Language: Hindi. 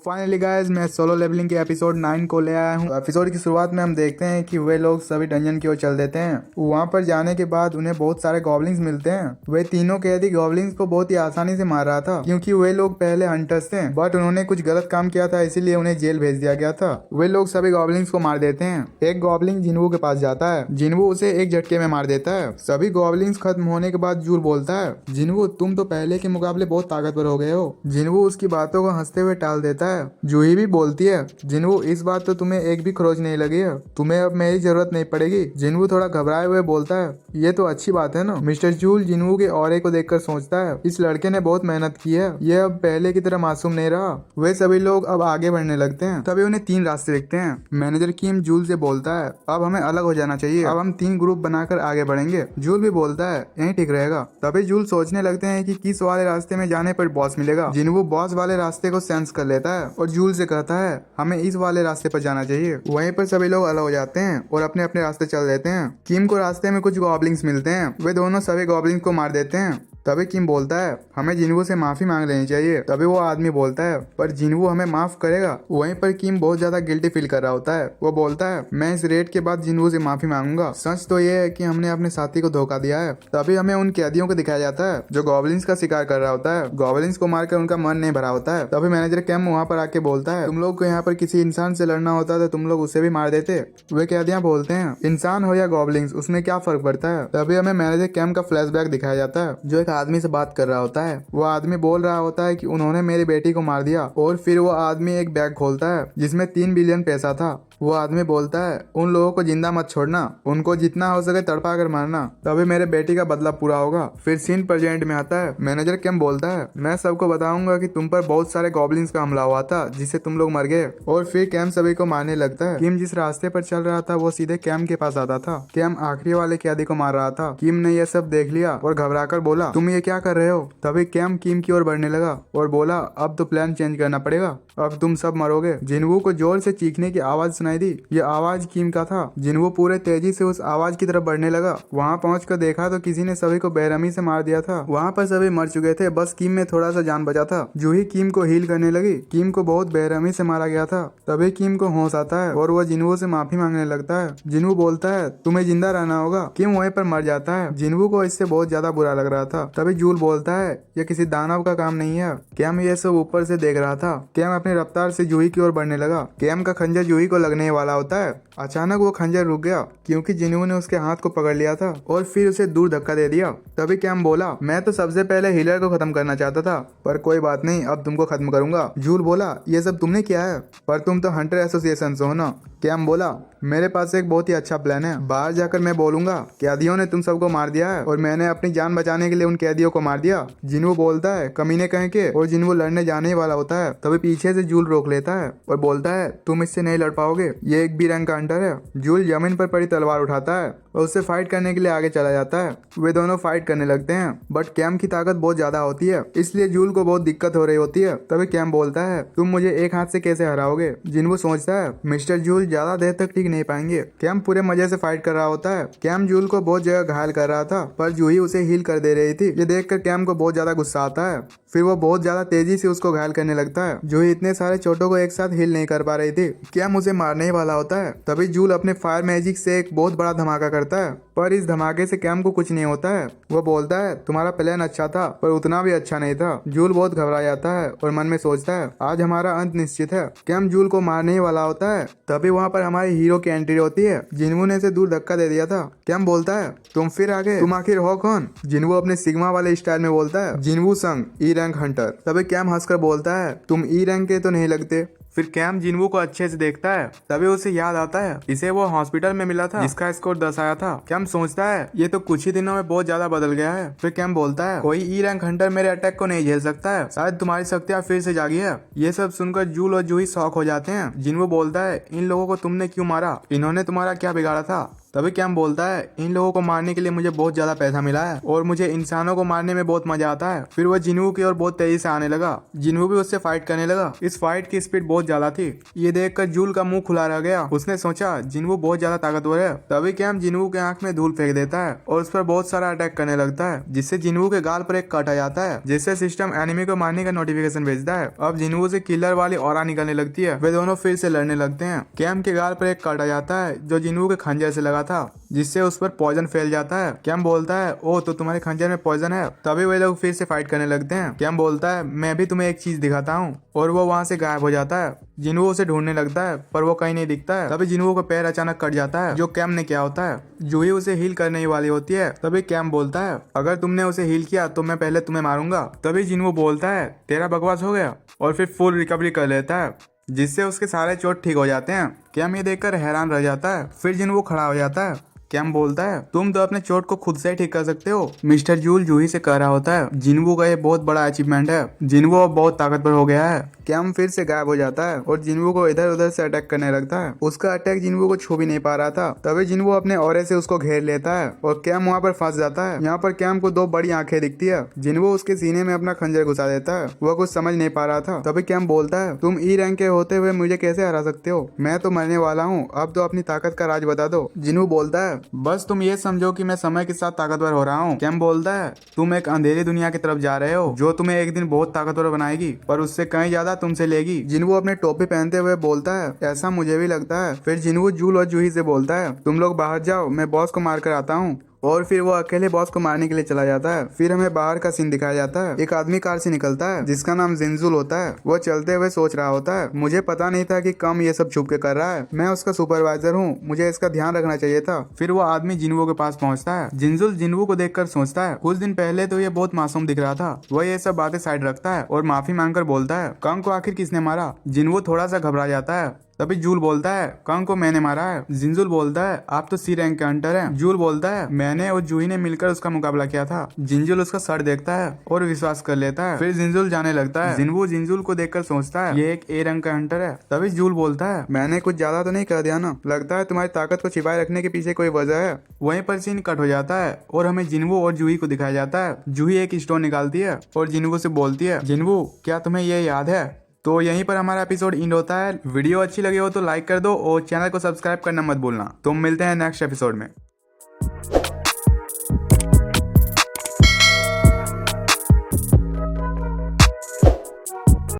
फाइनली गाइस मैं सोलो लेवलिंग के एपिसोड 9 को ले आया हूँ। एपिसोड की शुरुआत में हम देखते हैं कि वे लोग सभी डंजन की ओर चल देते हैं। वहाँ पर जाने के बाद उन्हें बहुत सारे गॉब्लिंस मिलते हैं। वे तीनों कैदी गॉब्लिंस को बहुत ही आसानी से मार रहा था क्योंकि वे लोग पहले हंटर्स थे, बट उन्होंने कुछ गलत काम किया था, इसीलिए उन्हें जेल भेज दिया गया था। वे लोग सभी गॉब्लिंस को मार देते हैं। एक गॉब्लिन जिन्वू के पास जाता है। जिन्वू उसे एक झटके में मार देता है। सभी गॉब्लिंस खत्म होने के बाद जूल बोलता है, जिन्वू तुम तो पहले के मुकाबले बहुत ताकतवर हो गए हो। जिन्वू उसकी बातों को हंसते हुए टाल देता है। जूही भी बोलती है, जिन्वू इस बार तो तुम्हें एक भी खरोच नहीं लगी है, तुम्हें अब मेरी जरूरत नहीं पड़ेगी। जिन्वू थोड़ा घबराए हुए बोलता है, ये तो अच्छी बात है ना। मिस्टर जूल जिन्वू के ऑरे को देखकर सोचता है, इस लड़के ने बहुत मेहनत की है, ये अब पहले की तरह मासूम नहीं रहा। वे सभी लोग अब आगे बढ़ने लगते हैं। तभी उन्हें 3 रास्ते दिखते हैं। मैनेजर किम जूल से बोलता है, अब हमें अलग हो जाना चाहिए, अब हम 3 ग्रुप बनाकर आगे बढ़ेंगे। जूल भी बोलता है, यही ठीक रहेगा। तभी जूल सोचने लगते हैं कि किस वाले रास्ते में जाने पर बॉस मिलेगा। जिन्वू बॉस वाले रास्ते को सेंस कर लेता है और जूल से कहता है, हमें इस वाले रास्ते पर जाना चाहिए। वहीं पर सभी लोग अलग हो जाते हैं और अपने अपने रास्ते चल देते हैं। किम को रास्ते में कुछ गॉब्लिंस मिलते हैं। वे दोनों सभी गॉब्लिंस को मार देते हैं। तभी किम बोलता है, हमें जिन्वू से माफी मांग लेनी चाहिए। तभी वो आदमी बोलता है, पर जिन्वू हमें माफ करेगा। वहीं पर किम बहुत ज्यादा गिल्टी फील कर रहा होता है। वो बोलता है, मैं इस रेड के बाद जिन्वू से माफी मांगूंगा। सच तो ये है कि हमने अपने साथी को धोखा दिया है। तभी हमें उन कैदियों को दिखाया जाता है जो गॉब्लिंस का शिकार कर रहा होता है। गॉब्लिंस को मारकर उनका मन नहीं भरा होता है। तभी मैनेजर कैम वहाँ पर आके बोलता है, तुम लोग को यहाँ पर किसी इंसान से लड़ना होता तो तुम लोग उसे भी मार देते। वे कैदियां बोलते हैं, इंसान हो या गॉब्लिंस उसमें क्या फर्क पड़ता है। तभी हमें मैनेजर कैम का फ्लैशबैक दिखाया जाता है जो एक आदमी से बात कर रहा होता है। वो आदमी बोल रहा होता है कि उन्होंने मेरी बेटी को मार दिया। और फिर वो आदमी एक बैग खोलता है जिसमें 3 बिलियन पैसा था। वो आदमी बोलता है, उन लोगों को जिंदा मत छोड़ना, उनको जितना हो सके तड़पा कर मारना, तभी मेरे बेटी का बदला पूरा होगा। फिर सीन प्रेजेंट में आता है। मैनेजर कैम बोलता है, मैं सबको बताऊंगा कि तुम पर बहुत सारे गॉब्लिन्स का हमला हुआ था जिससे तुम लोग मर गए। और फिर कैम सभी को मारने लगता है। किम जिस रास्ते पर चल रहा था वो सीधे कैम के पास आता था। कैम आखिरी वाले कैदी को मार रहा था। किम ने यह सब देख लिया और घबराकर बोला, तुम ये क्या कर रहे हो। तभी कैम किम की ओर बढ़ने लगा और बोला, अब तो प्लान चेंज करना पड़ेगा, अब तुम सब मरोगे। जिन्वू को जोर से चीखने की आवाज सुनाई दी। ये आवाज किम का था। जिन्वू पूरे तेजी से उस आवाज की तरफ बढ़ने लगा। वहाँ पहुंचकर देखा तो किसी ने सभी को बेरहमी से मार दिया था। वहाँ पर सभी मर चुके थे, बस किम में थोड़ा सा जान बचा था। जूही किम को हील करने लगी। किम को बहुत बेरहमी से मारा गया था। तभी किम को होश आता है और वह जिन्वू से माफी मांगने लगता है। जिन्वू बोलता है, तुम्हें जिंदा रहना होगा। किम वहीं पर मर जाता है। जिन्वू को इससे बहुत ज्यादा बुरा लग रहा था। तभी जूल बोलता है, यह किसी दानव का काम नहीं है। कैम ये सब ऊपर से देख रहा था। कैम अपनी रफ्तार से जूही की ओर बढ़ने लगा। कैम का खंजर जूही को लगने वाला होता है। अचानक वो खंजर रुक गया क्योंकि जिन्वू ने उसके हाथ को पकड़ लिया था और फिर उसे दूर धक्का दे दिया। तभी कैम बोला, मैं तो सबसे पहले हीलर को खत्म करना चाहता था, पर कोई बात नहीं, अब तुमको खत्म करूंगा। जूल बोला, ये सब तुमने किया है, पर तुम तो हंटर एसोसिएशन से हो ना। कैम बोला, मेरे पास एक बहुत ही अच्छा प्लान है। बाहर जाकर मैं बोलूंगा कैदियों ने तुम सबको मार दिया है और मैंने अपनी जान बचाने के लिए उन कैदियों को मार दिया। जिन्वू बोलता है, कमीने कहीं के, और जिन्वू लड़ने जाने ही वाला होता है। तभी पीछे से जूल रोक लेता है और बोलता है, तुम इससे नहीं लड़ पाओगे, ये एक बी रैंक का हंटर है। जूल जमीन पर पड़ी तलवार उठाता है और उससे फाइट करने के लिए आगे चला जाता है। वे दोनों फाइट करने लगते हैं, बट कैम की ताकत बहुत ज्यादा होती है, इसलिए जूल को बहुत दिक्कत हो रही होती है। तभी कैम बोलता है, तुम मुझे एक हाथ से कैसे हराओगे। जिन्वू सोचता है, मिस्टर जूल ज्यादा देर तक टिक नहीं पाएंगे। कैम पूरे मजे से फाइट कर रहा होता है। कैम जूल को बहुत जगह घायल कर रहा था, पर जूही उसे हील कर दे रही थी। ये देखकर कैम को बहुत ज्यादा गुस्सा आता है। फिर वो बहुत ज्यादा तेजी से उसको घायल करने लगता है। जूही इतने सारे चोटों को एक साथ हील नहीं कर पा रही थी। कैम उसे मारने ही वाला होता है। तभी जूल अपने फायर मैजिक से एक बहुत बड़ा धमाका करता है, पर इस धमाके से कैम को कुछ नहीं होता है। वो बोलता है, तुम्हारा प्लान अच्छा था, पर उतना भी अच्छा नहीं था। जूल बहुत घबरा जाता है और मन में सोचता है, आज हमारा अंत निश्चित है। कैम जूल को मारने ही वाला होता है। तभी वहाँ पर हमारे हीरो की एंट्री होती है। जिन्वू ने इसे दूर धक्का दे दिया था। कैम बोलता है, तुम फिर आगे, तुम आखिर हो कौन। जिन्वू अपने सिग्मा वाले स्टाइल में बोलता है, जिन्वू संग ई रैंक हंटर। तभी कैम हंसकर बोलता है, तुम ई रैंक के तो नहीं लगते। फिर कैम जिन्वू को अच्छे से देखता है। तभी उसे याद आता है, इसे वो हॉस्पिटल में मिला था जिसका स्कोर 10 आया था। कैम सोचता है, ये तो कुछ ही दिनों में बहुत ज्यादा बदल गया है। फिर कैम बोलता है, कोई ई रैंक हंटर मेरे अटैक को नहीं झेल सकता है, शायद तुम्हारी शक्तियां फिर से जागी है। ये सब सुनकर जूल और जूही शॉक हो जाते हैं। जिन्वू बोलता है, इन लोगों को तुमने क्यों मारा, इन्होंने तुम्हारा क्या बिगाड़ा था। तभी कैम बोलता है इन लोगों को मारने के लिए मुझे बहुत ज्यादा पैसा मिला है और मुझे इंसानों को मारने में बहुत मजा आता है। फिर वह जिन्वू की ओर बहुत तेजी से आने लगा। जिन्वू भी उससे फाइट करने लगा। इस फाइट की स्पीड बहुत ज्यादा थी। ये देखकर जूल का मुंह खुला रह गया। उसने सोचा जिन्वू बहुत ज्यादा ताकतवर है। तभी कैम जिन्वू के आंख में धूल फेंक देता है और उस पर बहुत सारा अटैक करने लगता है, जिससे जिन्वू के गाल पर एक कट आ जाता है, जिससे सिस्टम एनिमी को मारने का नोटिफिकेशन भेजता है। अब जिन्वू से किलर वाली ऑरा निकलने लगती है। वे दोनों फिर से लड़ने लगते हैं। कैम के गाल पर एक कट आ जाता है जो जिन्वू के खंजर से लगा था, जिससे उस पर पॉइजन फैल जाता है। कैम बोलता है ओ तो तुम्हारे खंजर में पॉइजन है। तभी वे लोग फिर से फाइट करने लगते हैं। कैम बोलता है मैं भी तुम्हें एक चीज दिखाता हूँ, और वो वहाँ से गायब हो जाता है। जिन्वू उसे ढूंढने लगता है पर वो कहीं नहीं दिखता है। तभी जिन्वू का पैर अचानक कट जाता है। जो कैम ने किया होता है, जूही उसे हील करने ही वाली होती है। तभी कैम बोलता है अगर तुमने उसे हील किया तो मैं पहले तुम्हें मारूंगा। तभी जिन्वू बोलता है तेरा बकवास हो गया, और फिर फुल रिकवरी कर लेता है, जिससे उसके सारे चोट ठीक हो जाते हैं। कैम ये देखकर हैरान रह जाता है। फिर जिन्वू खड़ा हो जाता है। कैम बोलता है तुम तो अपने चोट को खुद से ही ठीक कर सकते हो। मिस्टर जूल जूही से कह रहा होता है जिन्वू का ये बहुत बड़ा अचीवमेंट है। जिन्वू अब बहुत ताकतवर हो गया है। कैम फिर से गायब हो जाता है और जिन्वू को इधर उधर से अटैक करने लगता है। उसका अटैक जिन्वू को छू भी नहीं पा रहा था। तभी जिन्वू अपने ऑरे से उसको घेर लेता है और कैम वहाँ पर फंस जाता है। यहाँ पर कैम को दो बड़ी आंखें दिखती है। जिन्वू उसके सीने में अपना खंजर घुसा देता है। वह कुछ समझ नहीं पा रहा था। तभी कैम बोलता है तुम ई रैंक के होते हुए मुझे कैसे हरा सकते हो? मैं तो मरने वाला हूँ, अब तो अपनी ताकत का राज बता दो। जिन्वू बोलता है बस तुम ये समझो कि मैं समय के साथ ताकतवर हो रहा हूँ। कैम बोलता है तुम एक अंधेरी दुनिया की तरफ जा रहे हो जो तुम्हें एक दिन बहुत ताकतवर बनाएगी, पर उससे कहीं ज्यादा तुमसे लेगी। जिन्वू अपने टोपी पहनते हुए बोलता है ऐसा मुझे भी लगता है। फिर जिन्वू जूल और जूही से बोलता है तुम लोग बाहर जाओ, मैं बॉस को मार कर आता हूँ। और फिर वो अकेले बॉस को मारने के लिए चला जाता है। फिर हमें बाहर का सीन दिखाया जाता है। एक आदमी कार से निकलता है जिसका नाम जिनजुल होता है। वो चलते हुए सोच रहा होता है मुझे पता नहीं था कि कम ये सब छुप के कर रहा है। मैं उसका सुपरवाइजर हूँ, मुझे इसका ध्यान रखना चाहिए था। फिर वो आदमी जिन्वू के पास पहुँचता है। जिनजुल जिन्वू को देखकर सोचता है कुछ दिन पहले तो ये बहुत मासूम दिख रहा था। वह ये सब बातें साइड रखता है और माफी मांगकर बोलता है कंग को आखिर किसने मारा? जिन्वू थोड़ा सा घबरा जाता है। तभी जूल बोलता है कंग को मैंने मारा है। जिनजुल बोलता है आप तो सी रैंक के हंटर हैं। जूल बोलता है मैंने और जूही ने मिलकर उसका मुकाबला किया था। जिनजुल उसका सर देखता है और विश्वास कर लेता है। फिर जिनजुल जाने लगता है। जिन्वू जिनजुल को देखकर सोचता है ये एक ए रैंक का हंटर है। तभी जूल बोलता है मैंने कुछ ज्यादा तो नहीं कर दिया ना? लगता है तुम्हारी ताकत को छिपाए रखने के पीछे कोई वजह है। वहीं पर सीन कट हो जाता है और हमें जिन्वू और जूही को दिखाया जाता है। जूही एक स्टोन निकालती है और जिन्वू से बोलती है जिन्वू क्या तुम्हें ये याद है? तो यहीं पर हमारा एपिसोड एंड होता है। वीडियो अच्छी लगी हो तो लाइक कर दो और चैनल को सब्सक्राइब करना मत भूलना। तो मिलते हैं नेक्स्ट एपिसोड में।